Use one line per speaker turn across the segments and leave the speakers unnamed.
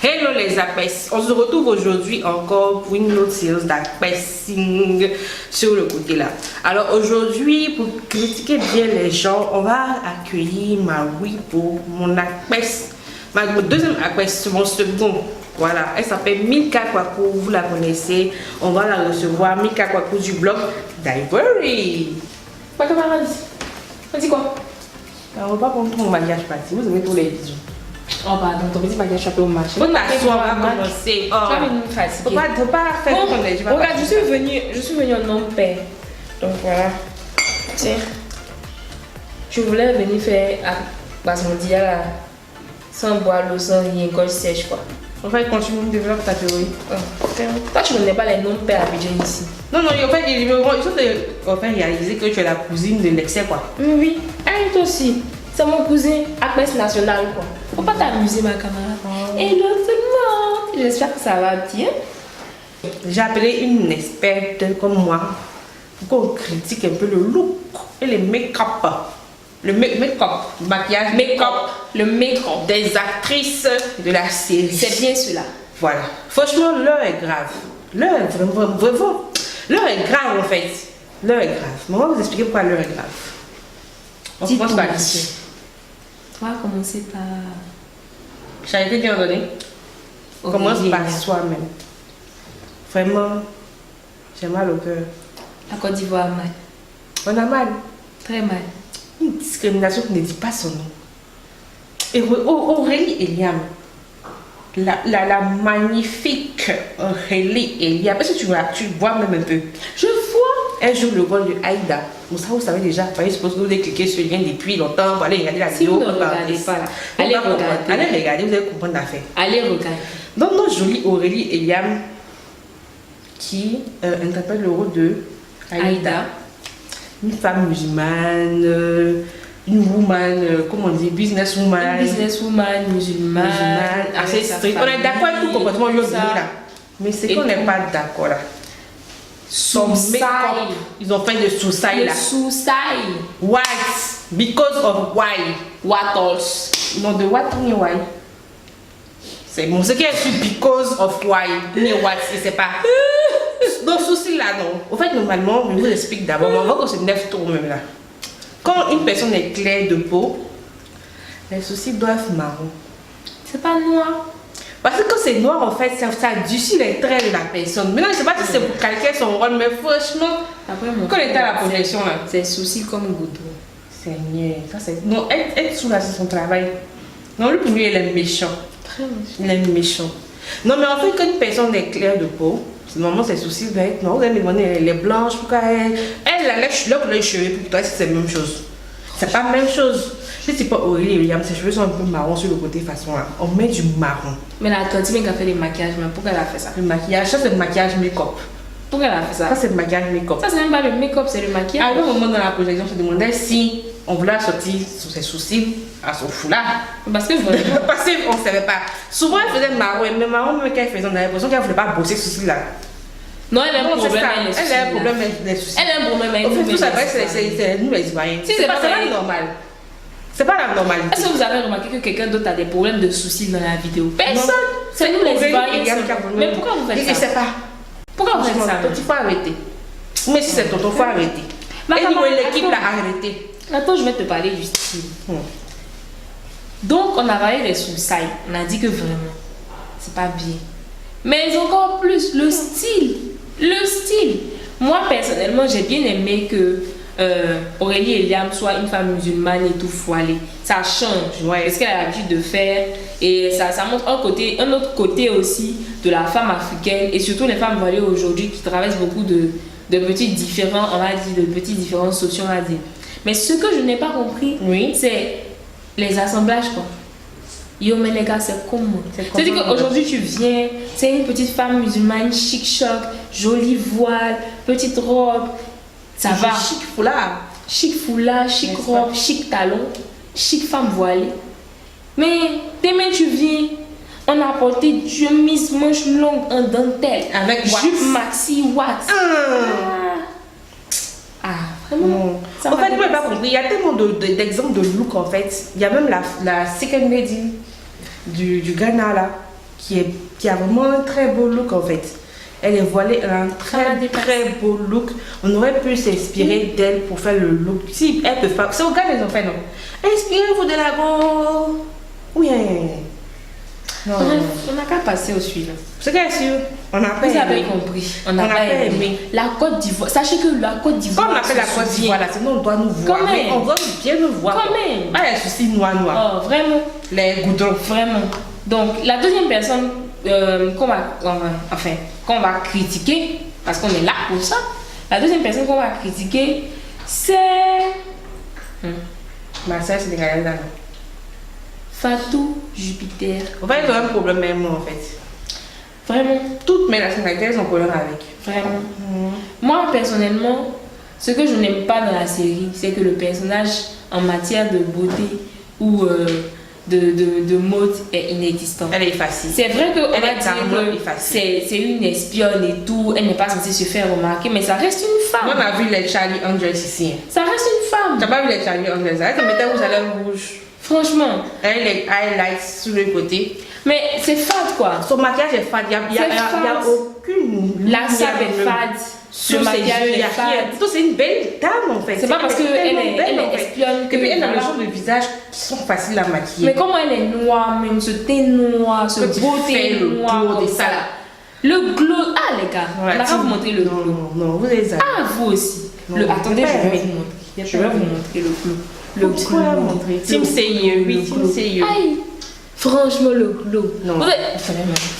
Hello les apes, on se retrouve aujourd'hui encore pour une autre séance d'apessing sur le côté là. Alors aujourd'hui, pour critiquer bien les gens, on va accueillir Marie pour mon apes, mon deuxième apes, mon second. Voilà, elle s'appelle Milka Kwaku, vous la connaissez. On va la recevoir, Milka Kwaku du blog d'Ivory. Pas camarade, on dit quoi? On va pas prendre ton mariage parti, vous avez tous les bisous.
Oh pardon, ton petit bagage chapeau au marché.
On va commencer.
Tu vas venir me fatiguer.
Faut pas faire
Bon,
comme les gens.
regarde, je suis venue en nom père. Donc voilà. Tiens. Je voulais venir faire basmati là, sans boire l'eau, sans rien, gorge sèche quoi.
On va continuer de développer ta théorie.
Toi, tu ne connais pas les noms pères Abidjan ici.
Non, en fait, ils sont réaliser que tu es la cousine de l'excès quoi.
Oui, et toi aussi. C'est mon cousin Apes national quoi. Faut pas t'amuser ma camarade. Et l'autre non. J'espère que ça va bien.
J'ai appelé une experte comme moi pour qu'on critique un peu le look et le make-up. Le make-up, maquillage,
Le make-up
des actrices de la série.
c'est bien cela.
Voilà. Franchement, l'heure est grave. L'heure est vraiment. L'heure est grave en fait. L'heure est grave. Mais on va vous expliquer pourquoi l'heure est grave. On commence par ici.
On va commencer par.
Charité bien donnée. On commence par soi-même. Vraiment, j'ai mal au cœur.
La Côte d'Ivoire mal.
On a mal.
Très mal.
Une discrimination qui ne dit pas son nom. Et Aurélie Eliam, la magnifique Aurélie Eliam, est-ce que tu vois même un peu?
Je vois.
Elle joue le rôle de Aïda. Bon, ça vous savez déjà. Je suppose que vous avez cliqué sur le lien depuis longtemps pour aller regarder la
Si
vidéo.
vous ne regardez pas là, allez regarder.
Allez regarder, vous allez comprendre l'affaire.
Allez regarder.
Donc notre jolie Aurélie Eliam qui interprète le rôle de Aïda, une femme musulmane, une woman, comment on dit, businesswoman.
Une businesswoman musulmane.
Assez stricte. On est d'accord avec tout le comportement aujourd'hui là. Mais c'est qu'on n'est pas d'accord là. Son make-up, ils ont fait de suicide là.
Suicide.
Why? Because of why?
What else?
Non, de what ni why? C'est bon, ce qui est écrit because of why ni what, c'est pas. Donc, souci là, non. En fait, normalement, je vous explique d'abord. On va qu'on se lève trop même là. Quand une personne est claire de peau, les soucis doivent marron.
C'est pas noir.
Parce que quand c'est noir, en fait, ça adoucit les traits de la personne. Maintenant, je ne sais pas si c'est pour calquer son rôle, mais franchement, quand elle était à la projection là,
c'est souci comme goutte.
Seigneur, ça c'est. Non, être sous là, c'est son travail. Non, lui, pour lui, il est méchant.
Très méchant.
Il est méchant. Non, mais en fait, quand une personne est claire de peau, normalement, ses soucis vont être. Non, vous allez me demander, elle est blanche, pourquoi elle a les cheveux, pour toi, c'est la même chose. C'est pas la même chose. Si c'est pas Aurélie William, ses cheveux sont un peu marron sur le côté façon là. On met du marron.
Mais la Toti qui a fait des maquillages, mais pourquoi elle a fait ça?
Le maquillage, ça c'est le maquillage make-up.
Pourquoi elle a fait ça?
Ça c'est le maquillage make-up.
Ça c'est même pas le make-up, c'est le maquillage.
À un moment dans la projection, on se demandait si on voulait sortir sur ses sourcils à son foulard.
Parce que vraiment.
Parce qu'on ne savait pas. Souvent elle faisait marron, mais marron même quand elle faisait, on a l'impression qu'elle ne voulait pas bosser ce sourcil là.
Non, elle a un problème
avec les soucis. Elle a un problème avec les soucis.
Elle a un problème avec
les soucis. Tout ça,
soucis.
c'est nous les Ivoiriens.
Si c'est pas
la normale. C'est pas la normalité.
Est-ce que vous avez remarqué que quelqu'un d'autre a des problèmes de soucis dans la vidéo? Personne. C'est nous les Ivoiriens. Mais pourquoi vous faites ça?
Je sais pas.
Pourquoi vous faites ça?
Il faut arrêter. Mais si c'est tonton, il faut arrêter. Et l'équipe l'a arrêté.
Attends, je vais te parler du style. Donc, on a parlé des suicides. On a dit que vraiment, c'est pas bien. Mais encore plus, le style. Le style. Moi, personnellement, j'ai bien aimé que Aurélie Eliam soit une femme musulmane et tout voilée. Ça change, ouais, ce qu'elle a l'habitude de faire. Et ça montre un autre côté aussi de la femme africaine. Et surtout les femmes voilées aujourd'hui qui traversent beaucoup de petits différents, on va dire, de petits différences sociaux, on va dire. Mais ce que je n'ai pas compris, c'est les assemblages, quoi. Yo, mais les gars, c'est comment? C'est-à-dire qu'aujourd'hui, tu viens, c'est une petite femme musulmane, chic-choc, jolie voile, petite robe, ça va.
Chic foulard.
Chic foulard, chic robe, chic talon, chic femme voilée. Mais demain, tu viens, on a apporté une chemise manche longue en dentelle.
Avec
jupe maxi wax. Vraiment.
En fait, moi, pas compris. Il y a tellement d'exemples de look en fait. Il y a même la second lady du Ghana là. qui a vraiment un très beau look en fait. Elle est voilée, elle a un très beau look. On aurait pu s'inspirer d'elle pour faire le look. Si elle peut faire, c'est au gars les enfants, non. Inspirez-vous de la go. Oui.
Non. On n'a qu'à passer au suivant.
C'est bien sûr. On n'a pas aimé.
Vous avez compris. On n'a pas aimé. La Côte d'Ivoire. Sachez que la Côte d'Ivoire.
Comme on appelle la Côte d'Ivoire, là, sinon on doit nous voir.
Quand même.
On doit bien nous voir.
Quand même.
Pas les soucis noirs.
Oh, vraiment.
Les goudrons.
Vraiment. Donc, la deuxième personne qu'on va critiquer, parce qu'on est là pour ça, la deuxième personne qu'on va critiquer, c'est.
Marseille, c'est des gars
Fatou Jupiter.
En fait, ils ont un problème même moi, en fait.
Vraiment.
Toutes mes nationalités, elles ont un problème avec.
Vraiment. Moi, personnellement, ce que je n'aime pas dans la série, c'est que le personnage en matière de beauté ou de mode est inexistant.
Elle est facile.
C'est vrai qu'on va dire que c'est une espionne et tout, elle n'est pas censée se faire remarquer, mais ça reste une femme.
Moi, on a vu les Charlie Angels ici.
Ça reste une femme.
T'as pas vu les Charlie Angels? Elle te mettait rouge à lèvres rouge.
Franchement.
Elle les highlights sur le côté.
Mais c'est fade quoi.
Son maquillage est fade. Il n'y a aucune.
La sape est fade.
Sur ses yeux, il y a rien. Plutôt, c'est une belle dame en fait.
C'est pas parce qu'elle est espionne que.
Et puis elle a le genre de visage qui sont faciles à maquiller.
Mais comment elle est noire, même ce teint noir, ce beau teint noir comme ça là. Le glow. Ah les gars, on n'a pas vous montrer le glow.
Non, vous les avez.
Ah, vous aussi. Attendez, je vais vous montrer. Je vais vous montrer le glow.
Le glow. Team CIE, oui, Team CIE.
Aïe. Franchement, le glow.
Non.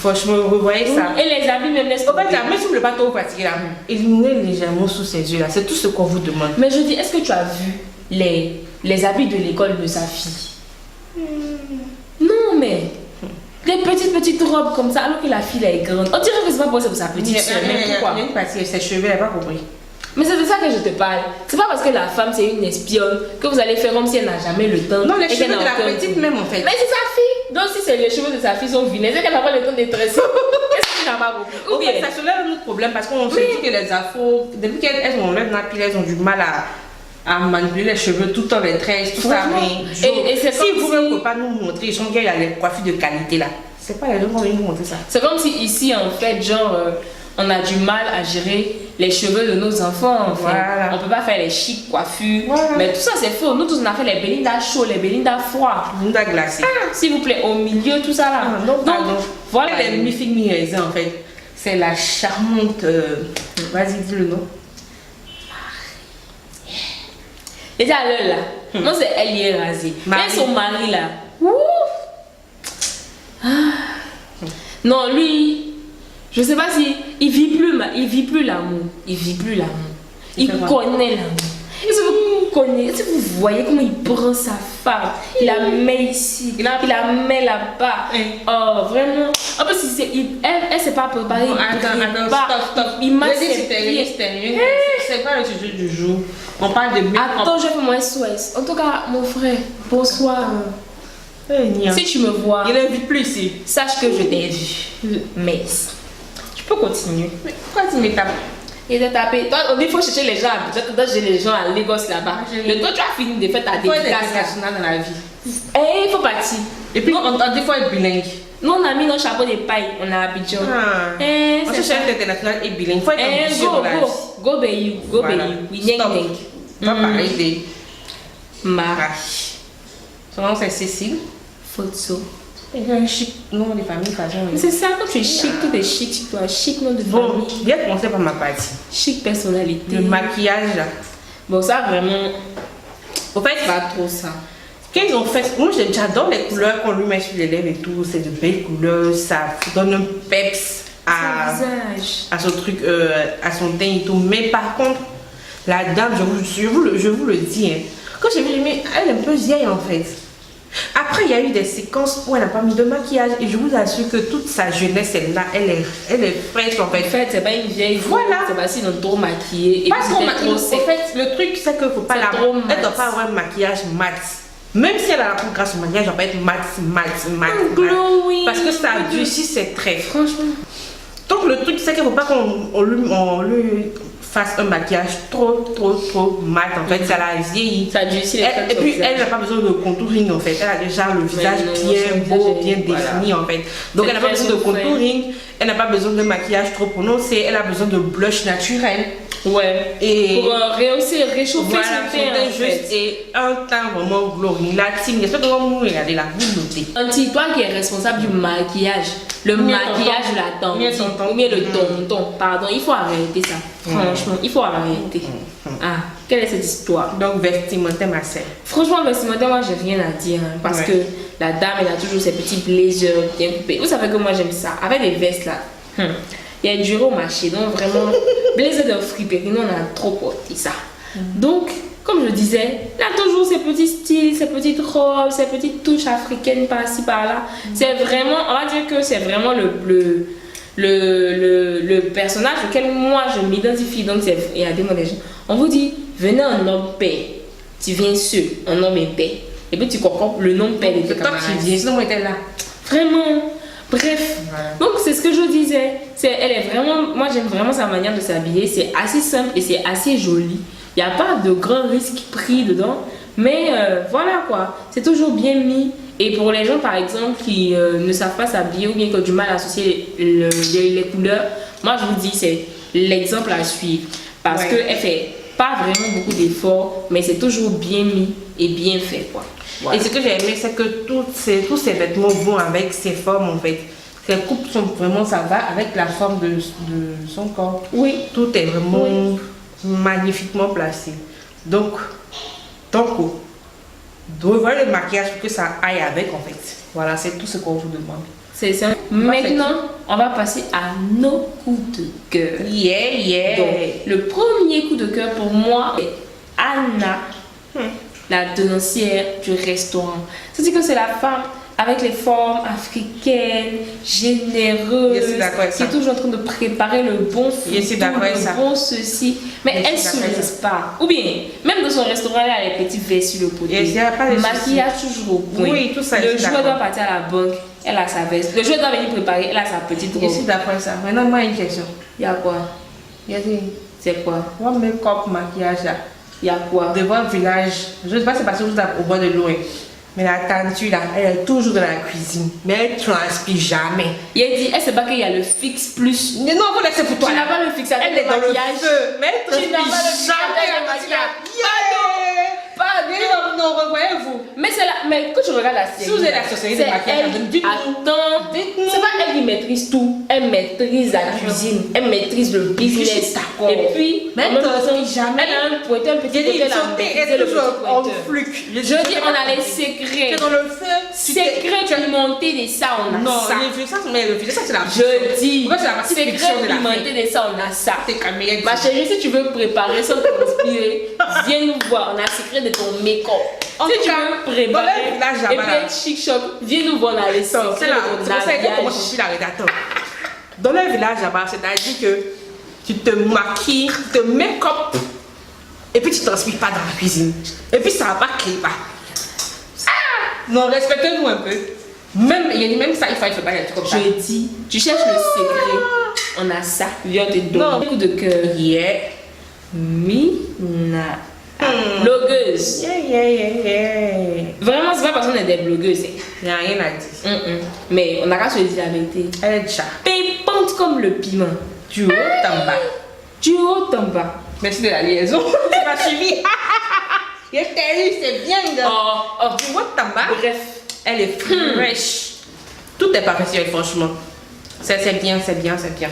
Franchement, vous voyez ça.
Et les habits, même les.
En fait, là, même si vous ne voulez pas trop fatiguer, éliminez légèrement sous ses yeux là. C'est tout ce qu'on vous demande.
Mais je dis, est-ce que tu as vu les habits de l'école de sa fille? Non, mais. Des petites robes comme ça, alors que la fille là est grande. On dirait que c'est pas pour sa petite soeur. Mais pourquoi?
Il y a une partie, ses cheveux, elle n'a pas compris.
Mais c'est de ça que je te parle. C'est pas parce que la femme c'est une espionne que vous allez faire comme si elle n'a jamais le temps.
Non, les cheveux de la petite même en fait.
Mais c'est sa fille. Donc si c'est les cheveux de sa fille sont vilains, c'est qu'elle n'a pas le temps d'être dressée. Qu'est-ce qu'il n'a pas compris?
En fait, ça soulève un autre problème parce qu'on se dit que les afros, depuis qu'elles ont leur nappy, elles ont du mal à manipuler les cheveux tout en les tresses, tout ça.
Et c'est
si vous ne pouvez pas nous montrer, ils sont bien, il y a les coiffures de qualité là. C'est pas les deux qui vont nous montrer ça.
C'est comme si ici en fait, genre, on a du mal à gérer les cheveux de nos enfants. En fait.
Voilà.
On peut pas faire les chic coiffures. Voilà. Mais tout ça c'est faux. Nous tous on a fait les Belinda chauds, les Belinda froids.
Belinda glacés.
Ah, s'il vous plaît, au milieu, tout ça là.
Ah, donc
voilà.
Les mi-figues mi-raisin en fait. C'est la charmante. Vas-y, dis le nom.
Déjà elle là. Non, c'est elle qui est rasée. Mais son mari là. Ouh. Ah. Non, lui. Je sais pas si il vit plus l'amour. Il vit plus l'amour. Il connaît l'amour. Est-ce que vous voyez comment il prend sa femme? Il la met ici, il la met là-bas. Oh, vraiment. En plus, elle s'est pas préparée.
Attends, stop.
Il m'a
c'est pas le sujet du jour. On parle de
Attends, je fais mon SOS. En tout cas, mon frère, bonsoir. Si tu me vois,
il n'invite plus ici.
Sache que je t'ai vu. Mais tu peux continuer.
Mais pourquoi tu me tapes?
Il t'a tapé. Toi, on dit qu'il faut chercher les gens à Abidjan. Toi, j'ai les gens à Lagos là-bas. Mais toi, tu as fini de faire ta dédicace
dans la vie.
Il faut partir.
Et puis, on dit qu'il faut être bilingue.
Nous, on a mis nos chapeaux de paille. On a Abidjan.
On cherche un international et bilingue. Il faut être ambitieux dans la vie.
Go Bayou. Go Bayou.
On va parler de
Marie.
Son nom, c'est Cécile.
Foto.
Il y a un chic nom de famille, façon.
C'est ça, quand tu es chic, tout est chic, tu as chic nom de famille.
Bon, viens commencer par ma partie.
Chic personnalité.
Le maquillage là.
Bon, ça vraiment.
Au fait,
c'est pas trop ça.
Qu'ils ont fait, moi j'adore les couleurs qu'on lui met sur les lèvres et tout. C'est de belles couleurs, ça donne un peps à son truc, à son teint et tout. Mais par contre, la dame, je vous le dis, hein, quand j'ai vu, elle est un peu vieille en fait. Après, il y a eu des séquences où elle n'a pas mis de maquillage et je vous assure que toute sa jeunesse, elle est fraîche en fait.
En fait, c'est pas une vieille.
Voilà.
C'est pas si ils ont trop maquillé. Et
pas trop maquillé. En fait, le truc, c'est qu'il ne faut pas la. Elle ne doit pas avoir un maquillage mat. Même si elle a la peau grasse, son maquillage doit pas être mat. Parce que ça durcit ses traits.
Franchement.
Donc, le truc, c'est qu'il ne faut pas qu'on lui fasse un maquillage trop mat. En fait, ça l'a vieilli.
Ça durcit les traits
Et
de
puis,
visage.
elle n'a pas besoin de contouring en fait. Elle a déjà le visage
non,
bien
son
beau,
visage est-
bien défini en fait. Donc,
C'est
elle n'a pas
très
besoin de
refait.
contouring. Elle n'a pas besoin de maquillage trop prononcé. Elle a besoin de blush naturel.
Ouais.
Et
Pour réchauffer
voilà,
son teint, en
juste
fait.
et un teint vraiment glorieux. La team, j'espère que vous regardez là, vous notez.
Anti, toi qui es responsable du maquillage, le
Mieux
maquillage
tonton.
de la tante,
Mieux tonton.
ou bien le tonton, pardon, il faut arrêter ça. Franchement, il faut arrêter. Ah, quelle est cette histoire?
Donc, vestimentaire, ma sœur.
Franchement, vestimentaire, moi, j'ai rien à dire. Hein, parce
Ouais.
que la dame, elle a toujours ses petits blazers bien coupés. Vous savez que moi, j'aime ça. Avec les vestes là. Il y a du au marché. Donc, vraiment, blazer de friperie, nous, on a trop porté ça. Donc, comme je disais, elle a toujours ses petits styles, ses petites robes, ses petites touches africaines par-ci, par-là. C'est vraiment, on va dire que c'est vraiment le personnage auquel moi je m'identifie. Donc, il y a des gens, on vous dit, venez en homme paix. Tu viens seul, en homme et paix. Et puis tu comprends le nom paix de tes
C'est toi
camarades.
qui viens, sinon, moi, j'étais là.
Vraiment. Bref.
Voilà.
Donc, c'est ce que je disais. Elle est vraiment, moi, j'aime vraiment sa manière de s'habiller. C'est assez simple et c'est assez joli. Il n'y a pas de grand risque pris dedans. Mais voilà quoi. C'est toujours bien mis. Et pour les gens, par exemple, qui ne savent pas s'habiller ou bien qui ont du mal à associer les couleurs, moi, je vous dis, c'est l'exemple à suivre. Parce
Ouais.
qu'elle fait pas vraiment beaucoup d'efforts, mais c'est toujours bien mis et bien fait quoi. Voilà.
Et ce que j'ai aimé, c'est que tous ces vêtements vont avec ses formes en fait. Ses coupes sont vraiment, ça va avec la forme de son corps.
Oui.
Tout est vraiment magnifiquement placé. Donc, revoir le maquillage pour que ça aille avec en fait. Voilà, c'est tout ce qu'on vous demande.
C'est ça. Maintenant, on va passer à nos coups de cœur.
Yeah.
Donc, le premier coup de cœur pour moi est Anna, la tenancière du restaurant. C'est-à-dire que c'est la femme avec les formes africaines, généreuses,
Je suis d'accord avec
qui
ça.
est toujours en train de préparer le bon food,
Je suis d'accord avec ça.
le bon ceci. Mais
Je
elle
suis
ne
d'accord
se
avec
laisse pas. Ou bien, même dans son restaurant, elle a les petits verres sur le côté.
Et il y a pas de
Maquillage toujours au point.
Oui, tout ça, je
Le
suis
joueur
d'accord.
doit partir à la banque, elle a sa veste. Le joueur doit venir préparer, elle a sa petite
Je
robe.
suis d'accord avec ça. Maintenant, moi, une question.
Il y a quoi?
Il y a des
C'est quoi?
one make-up maquillage là.
Il y a quoi?
Devant un village, je ne sais pas si c'est parce que vous êtes au bord de l'eau, hein, mais la tante là, elle est toujours dans la cuisine, mais elle transpire jamais.
Il a dit, elle sait pas qu'il y a le fixe plus.
Mais non, vous laissez pour toi.
Tu n'as
là.
pas le fixateur
Elle est
de
dans le
maquillage.
feu, mais elle
Tu n'as
transpire
pas le fixateur
jamais.
de
la tante là.
maquillage.
Yeah.
Pardon.
Non, revoyez-vous.
Mais c'est là, mais quand tu regardes la série,
Si vous êtes la société de
c'est
maquillage,
elle.
dites-nous.
Attends,
Dites-nous.
c'est pas elle qui maîtrise tout. Elle maîtrise la cuisine, elle maîtrise le
Je suis
business.
d'accord.
Et puis,
Mais
en
elle
même
transpire
temps,
jamais.
elle a un pointeur, un petit
J'ai dit,
pointeur, elle a
son thé
maîtrisé
est
le
toujours
petit
en
pointeur.
flux.
Je dis, on a les secrets.
Que dans le feu.
Secret pimenté de ça, on a
Non,
ça.
les vieux, ça, mais le vieux, ça, c'est la
Je dis,
Pourquoi c'est la partie fiction
secret
de la
pimenté de ça, on a ça.
C'est comme meilleur.
Ma chérie, si tu veux préparer sans transpirer, viens nous voir. On a le secret de ton make-up.
En
Si
tout
tu
cas,
veux préparer
dans le village
et
là-bas,
puis
là.
être chic choc, viens nous voir. On a les secrets
C'est là,
de
c'est
ton
pour ça que comment je
habillage.
suis là, regarde. Dans le village là-bas, c'est-à-dire que tu te maquilles, tu te make-up, et puis tu ne transpires pas dans la cuisine. Et puis ça va pas créer pas. Non, respectez-nous un peu. Même, il y a dit même ça, il faut pas y aller comme ça.
Je dis, tu cherches le secret. On a ça. Viens te donner
Non.
un coup de cœur.
Yeah.
Mina. Blogueuse.
Yeah.
Vraiment, c'est pas parce qu'on est des blogueuses. hein.
Il n'y a rien à dire.
Mais on n'a qu'à se dire la vérité.
Elle est déjà.
Pépante comme le piment.
Du haut en bas.
Du haut en bas.
Merci de la liaison. Tu m'as suivi. Je t'ai eu, c'est bien.
Oh.
Du haut en bas.
Bref.
Elle est fraîche. Tout est parfait sur elle, franchement. C'est bien.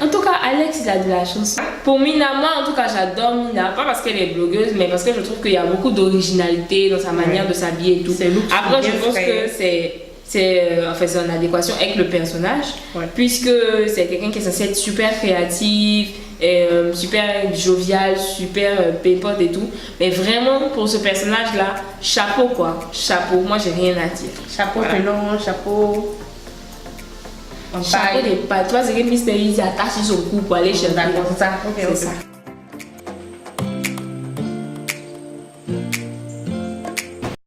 En tout cas, Alex, il a de la chance. Pour Mina, moi, en tout cas, j'adore Mina. Pas parce qu'elle est blogueuse, mais parce que je trouve qu'il y a beaucoup d'originalité dans sa manière de s'habiller et tout.
Ses looks sont
Après, je
bien
pense
frais.
que c'est en adéquation avec le personnage.
Ouais.
Puisque c'est quelqu'un qui est censé être super créatif, super jovial, super pépote et tout. Mais vraiment, pour ce personnage-là, chapeau quoi. Chapeau. Moi, j'ai rien à dire.
Chapeau
Voilà.
pelon, chapeau. En
Chapeau
paille.
des pattes. Toi, c'est que Mister Easy attache son cou pour aller chercher.
D'accord, c'est ça. Ok,
C'est
ok.
ça.